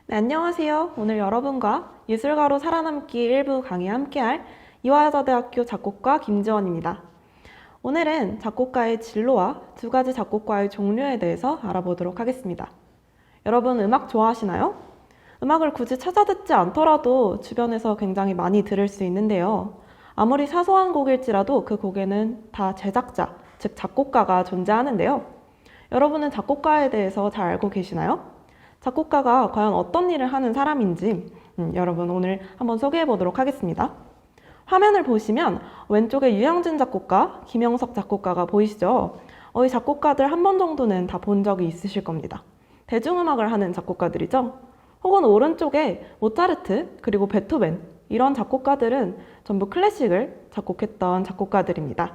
네, 안녕하세요. 오늘 여러분과 예술가로 살아남기 일부 강의 함께할 이화여자대학교 작곡가 김지원입니다. 오늘은 작곡가의 진로와 두 가지 작곡가의 종류에 대해서 알아보도록 하겠습니다. 여러분 음악 좋아하시나요? 음악을 굳이 찾아 듣지 않더라도 주변에서 굉장히 많이 들을 수 있는데요. 아무리 사소한 곡일지라도 그 곡에는 다 제작자, 즉 작곡가가 존재하는데요. 여러분은 작곡가에 대해서 잘 알고 계시나요? 작곡가가 과연 어떤 일을 하는 사람인지 여러분 오늘 한번 소개해 보도록 하겠습니다. 화면을 보시면 왼쪽에 유영진 작곡가, 김영석 작곡가가 보이시죠? 이 작곡가들 한 번 정도는 다 본 적이 있으실 겁니다. 대중음악을 하는 작곡가들이죠. 혹은 오른쪽에 모차르트, 그리고 베토벤 이런 작곡가들은 전부 클래식을 작곡했던 작곡가들입니다.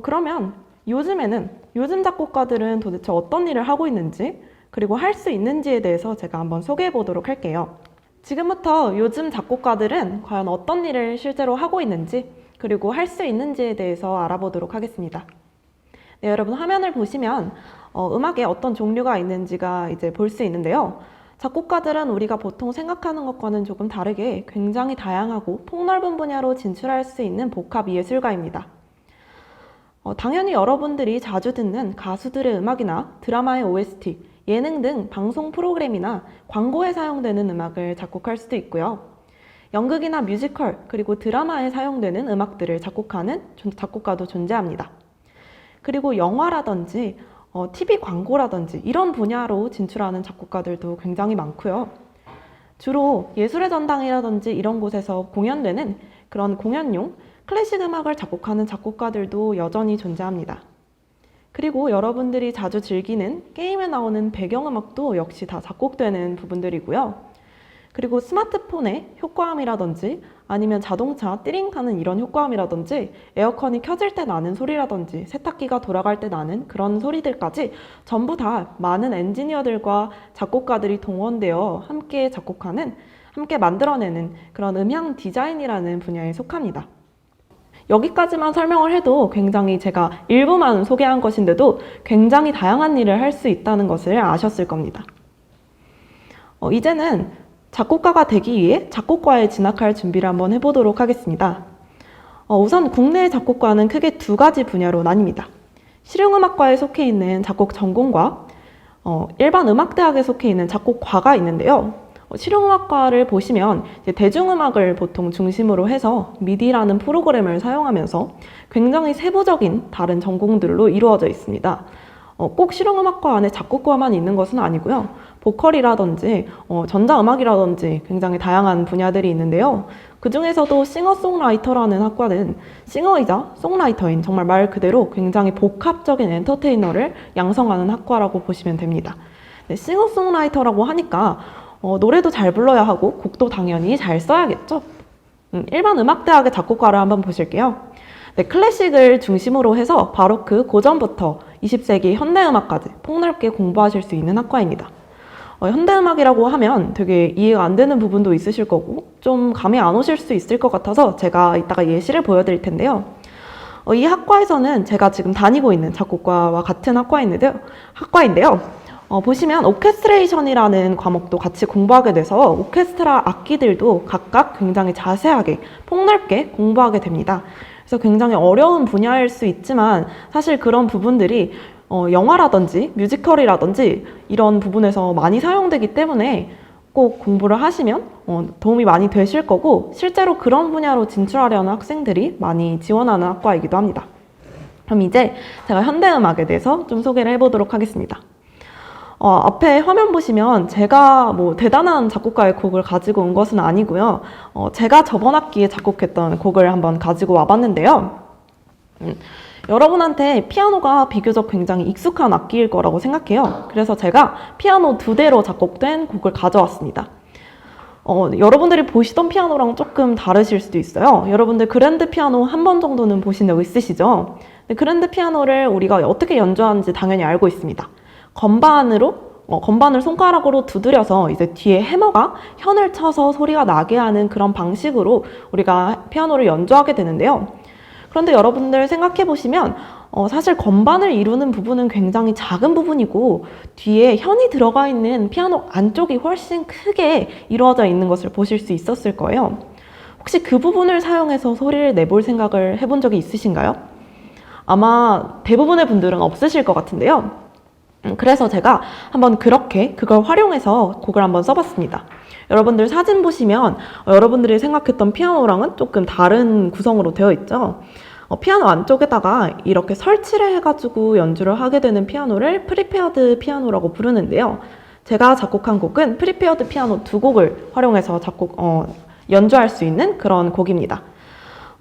그러면 요즘 작곡가들은 도대체 어떤 일을 하고 있는지 그리고 할 수 있는지에 대해서 제가 한번 소개해 보도록 할게요. 지금부터 요즘 작곡가들은 과연 어떤 일을 실제로 하고 있는지 그리고 할 수 있는지에 대해서 알아보도록 하겠습니다. 네, 여러분 화면을 보시면 음악에 어떤 종류가 있는지가 이제 볼 수 있는데요. 작곡가들은 우리가 보통 생각하는 것과는 조금 다르게 굉장히 다양하고 폭넓은 분야로 진출할 수 있는 복합 예술가입니다. 당연히 여러분들이 자주 듣는 가수들의 음악이나 드라마의 OST, 예능 등 방송 프로그램이나 광고에 사용되는 음악을 작곡할 수도 있고요. 연극이나 뮤지컬, 그리고 드라마에 사용되는 음악들을 작곡하는 작곡가도 존재합니다. 그리고 영화라든지 TV 광고라든지 이런 분야로 진출하는 작곡가들도 굉장히 많고요. 주로 예술의 전당이라든지 이런 곳에서 공연되는 그런 공연용 클래식 음악을 작곡하는 작곡가들도 여전히 존재합니다. 그리고 여러분들이 자주 즐기는 게임에 나오는 배경음악도 역시 다 작곡되는 부분들이고요. 그리고 스마트폰의 효과음이라든지 아니면 자동차 띠링하는 이런 효과음이라든지 에어컨이 켜질 때 나는 소리라든지 세탁기가 돌아갈 때 나는 그런 소리들까지 전부 다 많은 엔지니어들과 작곡가들이 동원되어 함께 작곡하는, 함께 만들어내는 그런 음향 디자인이라는 분야에 속합니다. 여기까지만 설명을 해도 굉장히 제가 일부만 소개한 것인데도 굉장히 다양한 일을 할 수 있다는 것을 아셨을 겁니다. 이제는 작곡가가 되기 위해 작곡과에 진학할 준비를 한번 해보도록 하겠습니다. 우선 국내 작곡과는 크게 두 가지 분야로 나뉩니다. 실용음악과에 속해 있는 작곡 전공과 일반 음악대학에 속해 있는 작곡과가 있는데요. 실용음악과를 보시면 이제 대중음악을 보통 중심으로 해서 미디라는 프로그램을 사용하면서 굉장히 세부적인 다른 전공들로 이루어져 있습니다. 꼭 실용음악과 안에 작곡과만 있는 것은 아니고요. 보컬이라든지 전자음악이라든지 굉장히 다양한 분야들이 있는데요. 그 중에서도 싱어송라이터라는 학과는 싱어이자 송라이터인 정말 말 그대로 굉장히 복합적인 엔터테이너를 양성하는 학과라고 보시면 됩니다. 네, 싱어송라이터라고 하니까 노래도 잘 불러야 하고 곡도 당연히 잘 써야겠죠? 일반 음악대학의 작곡과를 한번 보실게요. 네, 클래식을 중심으로 해서 바로크 고전부터 20세기 현대음악까지 폭넓게 공부하실 수 있는 학과입니다. 현대음악이라고 하면 되게 이해가 안 되는 부분도 있으실 거고 좀 감이 안 오실 수 있을 것 같아서 제가 이따가 예시를 보여드릴 텐데요. 이 학과에서는 제가 지금 다니고 있는 작곡과와 같은 학과인데요. 보시면 오케스트레이션이라는 과목도 같이 공부하게 돼서 오케스트라 악기들도 각각 굉장히 자세하게 폭넓게 공부하게 됩니다. 그래서 굉장히 어려운 분야일 수 있지만 사실 그런 부분들이 영화라든지 뮤지컬이라든지 이런 부분에서 많이 사용되기 때문에 꼭 공부를 하시면 도움이 많이 되실 거고 실제로 그런 분야로 진출하려는 학생들이 많이 지원하는 학과이기도 합니다. 그럼 이제 제가 현대음악에 대해서 좀 소개를 해보도록 하겠습니다. 앞에 화면 보시면 제가 뭐 대단한 작곡가의 곡을 가지고 온 것은 아니고요. 제가 저번 학기에 작곡했던 곡을 한번 가지고 와봤는데요. 여러분한테 피아노가 비교적 굉장히 익숙한 악기일 거라고 생각해요. 그래서 제가 피아노 2대로 작곡된 곡을 가져왔습니다. 여러분들이 보시던 피아노랑 조금 다르실 수도 있어요. 여러분들 그랜드 피아노 한 번 정도는 보신 적 있으시죠? 그랜드 피아노를 우리가 어떻게 연주하는지 당연히 알고 있습니다. 건반을 손가락으로 두드려서 이제 뒤에 해머가 현을 쳐서 소리가 나게 하는 그런 방식으로 우리가 피아노를 연주하게 되는데요. 그런데 여러분들 생각해 보시면 사실 건반을 이루는 부분은 굉장히 작은 부분이고 뒤에 현이 들어가 있는 피아노 안쪽이 훨씬 크게 이루어져 있는 것을 보실 수 있었을 거예요. 혹시 그 부분을 사용해서 소리를 내볼 생각을 해본 적이 있으신가요? 아마 대부분의 분들은 없으실 것 같은데요. 그래서 제가 한번 그걸 활용해서 곡을 한번 써봤습니다. 여러분들 사진 보시면 여러분들이 생각했던 피아노랑은 조금 다른 구성으로 되어 있죠. 피아노 안쪽에다가 이렇게 설치를 해가지고 연주를 하게 되는 피아노를 프리페어드 피아노라고 부르는데요. 제가 작곡한 곡은 프리페어드 피아노 2곡을 활용해서 연주할 수 있는 그런 곡입니다.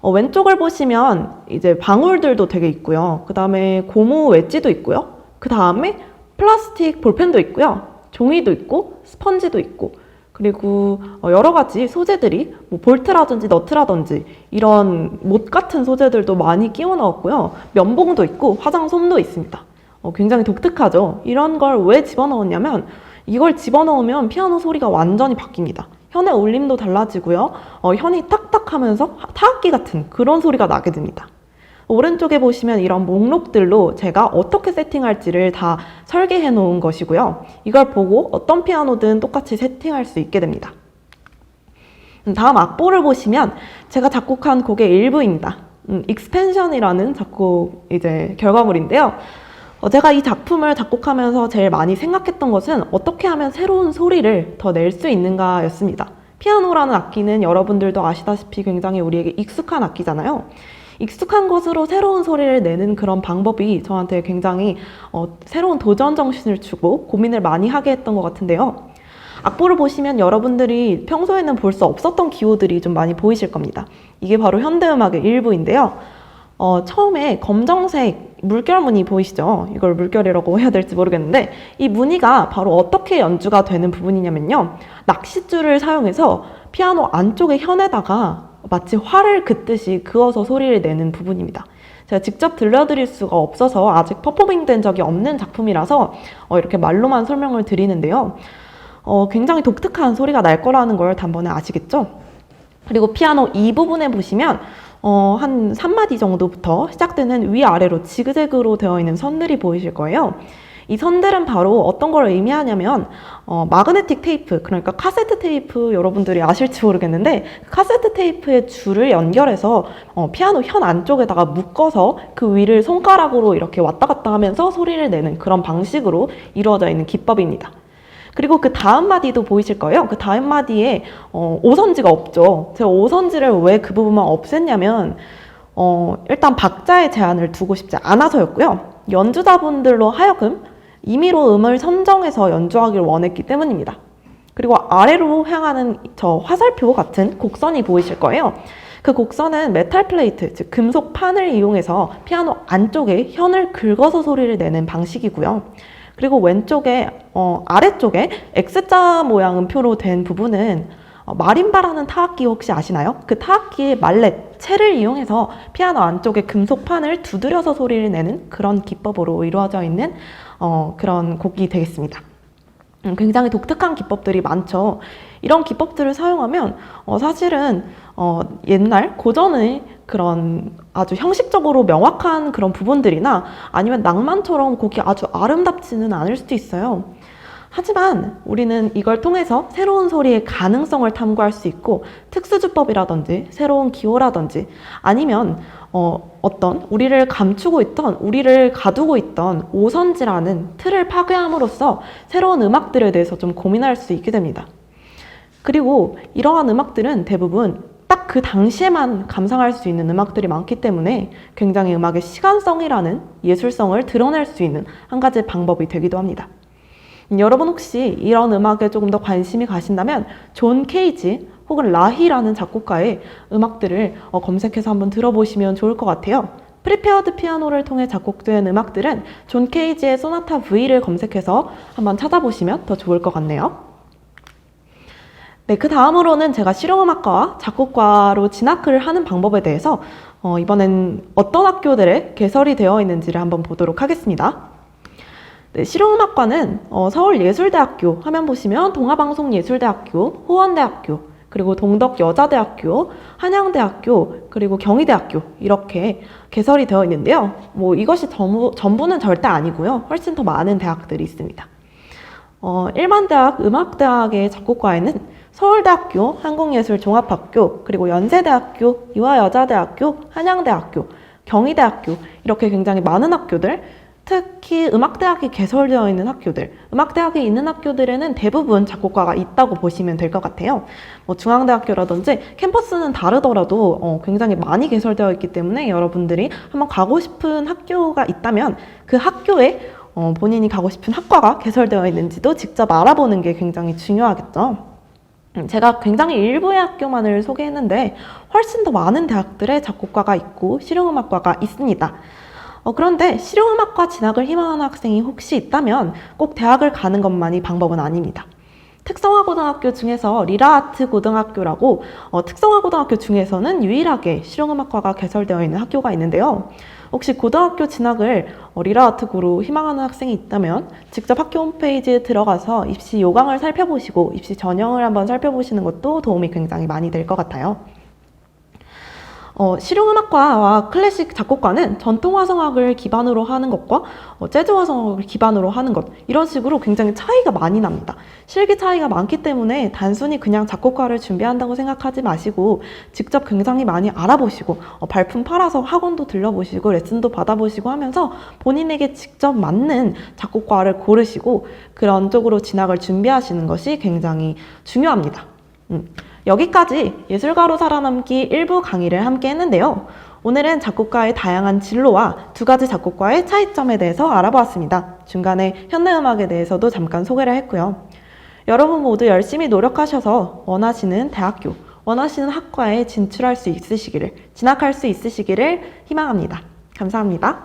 왼쪽을 보시면 이제 방울들도 되게 있고요. 그 다음에 고무 웨지도 있고요. 그 다음에 플라스틱 볼펜도 있고요. 종이도 있고 스펀지도 있고 그리고 여러 가지 소재들이 볼트라든지 너트라든지 이런 못 같은 소재들도 많이 끼워 넣었고요. 면봉도 있고 화장솜도 있습니다. 굉장히 독특하죠. 이런 걸 왜 집어넣었냐면 이걸 집어넣으면 피아노 소리가 완전히 바뀝니다. 현의 울림도 달라지고요. 현이 딱딱하면서 타악기 같은 그런 소리가 나게 됩니다. 오른쪽에 보시면 이런 목록들로 제가 어떻게 세팅할지를 다 설계해 놓은 것이고요. 이걸 보고 어떤 피아노든 똑같이 세팅할 수 있게 됩니다. 다음 악보를 보시면 제가 작곡한 곡의 일부입니다. 익스펜션이라는 작곡 결과물인데요. 제가 이 작품을 작곡하면서 제일 많이 생각했던 것은 어떻게 하면 새로운 소리를 더 낼 수 있는가 였습니다. 피아노라는 악기는 여러분들도 아시다시피 굉장히 우리에게 익숙한 악기잖아요. 익숙한 것으로 새로운 소리를 내는 그런 방법이 저한테 굉장히 새로운 도전 정신을 주고 고민을 많이 하게 했던 것 같은데요. 악보를 보시면 여러분들이 평소에는 볼 수 없었던 기호들이 좀 많이 보이실 겁니다. 이게 바로 현대음악의 일부인데요. 처음에 검정색 물결 무늬 보이시죠? 이걸 물결이라고 해야 될지 모르겠는데 이 무늬가 바로 어떻게 연주가 되는 부분이냐면요. 낚싯줄을 사용해서 피아노 안쪽의 현에다가 마치 활을 긋듯이 그어서 소리를 내는 부분입니다. 제가 직접 들려드릴 수가 없어서 아직 퍼포밍 된 적이 없는 작품이라서 이렇게 말로만 설명을 드리는데요. 굉장히 독특한 소리가 날 거라는 걸 단번에 아시겠죠? 그리고 피아노 이 부분에 보시면 한 3마디 정도부터 시작되는 위아래로 지그재그로 되어 있는 선들이 보이실 거예요. 이 선들은 바로 어떤 걸 의미하냐면 마그네틱 테이프, 그러니까 카세트 테이프 여러분들이 아실지 모르겠는데 카세트 테이프의 줄을 연결해서 피아노 현 안쪽에다가 묶어서 그 위를 손가락으로 이렇게 왔다 갔다 하면서 소리를 내는 그런 방식으로 이루어져 있는 기법입니다. 그리고 그 다음 마디도 보이실 거예요. 그 다음 마디에 오선지가 없죠. 제가 오선지를 왜 그 부분만 없앴냐면 일단 박자의 제한을 두고 싶지 않아서였고요. 연주자분들로 하여금 임의로 음을 선정해서 연주하기를 원했기 때문입니다. 그리고 아래로 향하는 저 화살표 같은 곡선이 보이실 거예요. 그 곡선은 메탈 플레이트, 즉 금속 판을 이용해서 피아노 안쪽에 현을 긁어서 소리를 내는 방식이고요. 그리고 왼쪽에 아래쪽에 X자 모양 음표로 된 부분은 마림바라는 타악기 혹시 아시나요? 그 타악기의 말렛, 채를 이용해서 피아노 안쪽에 금속판을 두드려서 소리를 내는 그런 기법으로 이루어져 있는 그런 곡이 되겠습니다. 굉장히 독특한 기법들이 많죠. 이런 기법들을 사용하면 사실은 옛날 고전의 그런 아주 형식적으로 명확한 그런 부분들이나 아니면 낭만처럼 곡이 아주 아름답지는 않을 수도 있어요. 하지만 우리는 이걸 통해서 새로운 소리의 가능성을 탐구할 수 있고 특수주법이라든지 새로운 기호라든지 아니면 어떤 우리를 감추고 있던, 우리를 가두고 있던 오선지라는 틀을 파괴함으로써 새로운 음악들에 대해서 좀 고민할 수 있게 됩니다. 그리고 이러한 음악들은 대부분 딱 그 당시에만 감상할 수 있는 음악들이 많기 때문에 굉장히 음악의 시간성이라는 예술성을 드러낼 수 있는 한 가지 방법이 되기도 합니다. 여러분 혹시 이런 음악에 조금 더 관심이 가신다면 존 케이지 혹은 라히라는 작곡가의 음악들을 검색해서 한번 들어보시면 좋을 것 같아요. 프리페어드 피아노를 통해 작곡된 음악들은 존 케이지의 소나타 V를 검색해서 한번 찾아보시면 더 좋을 것 같네요. 네, 그 다음으로는 제가 실용음악과와 작곡과로 진학을 하는 방법에 대해서 이번엔 어떤 학교들에 개설이 되어 있는지를 한번 보도록 하겠습니다. 네, 실용음악과는 서울예술대학교 화면 보시면 동아방송예술대학교, 호원대학교, 그리고 동덕여자대학교, 한양대학교, 그리고 경희대학교 이렇게 개설이 되어 있는데요. 뭐 이것이 전부는 절대 아니고요. 훨씬 더 많은 대학들이 있습니다. 일반대학 음악대학의 작곡과에는 서울대학교, 한국예술종합학교, 그리고 연세대학교, 이화여자대학교, 한양대학교, 경희대학교 이렇게 굉장히 많은 학교들, 특히 음악대학이 개설되어 있는 학교들, 음악대학이 있는 학교들에는 대부분 작곡과가 있다고 보시면 될 것 같아요. 뭐 중앙대학교라든지 캠퍼스는 다르더라도 굉장히 많이 개설되어 있기 때문에 여러분들이 한번 가고 싶은 학교가 있다면 그 학교에 본인이 가고 싶은 학과가 개설되어 있는지도 직접 알아보는 게 굉장히 중요하겠죠. 제가 굉장히 일부의 학교만을 소개했는데 훨씬 더 많은 대학들의 작곡과가 있고 실용음악과가 있습니다. 그런데 실용음악과 진학을 희망하는 학생이 혹시 있다면 꼭 대학을 가는 것만이 방법은 아닙니다. 특성화고등학교 중에서 리라아트 고등학교라고 특성화고등학교 중에서는 유일하게 실용음악과가 개설되어 있는 학교가 있는데요. 혹시 고등학교 진학을 리라아트고로 희망하는 학생이 있다면 직접 학교 홈페이지에 들어가서 입시 요강을 살펴보시고 입시 전형을 한번 살펴보시는 것도 도움이 굉장히 많이 될 것 같아요. 실용음악과와 클래식 작곡과는 전통화성악을 기반으로 하는 것과 재즈화성악을 기반으로 하는 것 이런 식으로 굉장히 차이가 많이 납니다. 실기 차이가 많기 때문에 단순히 그냥 작곡과를 준비한다고 생각하지 마시고 직접 굉장히 많이 알아보시고 발품 팔아서 학원도 들려보시고 레슨도 받아보시고 하면서 본인에게 직접 맞는 작곡과를 고르시고 그런 쪽으로 진학을 준비하시는 것이 굉장히 중요합니다. 여기까지 예술가로 살아남기 일부 강의를 함께 했는데요. 오늘은 작곡가의 다양한 진로와 두 가지 작곡과의 차이점에 대해서 알아보았습니다. 중간에 현대음악에 대해서도 잠깐 소개를 했고요. 여러분 모두 열심히 노력하셔서 원하시는 대학교, 원하시는 학과에 진출할 수 있으시기를, 진학할 수 있으시기를 희망합니다. 감사합니다.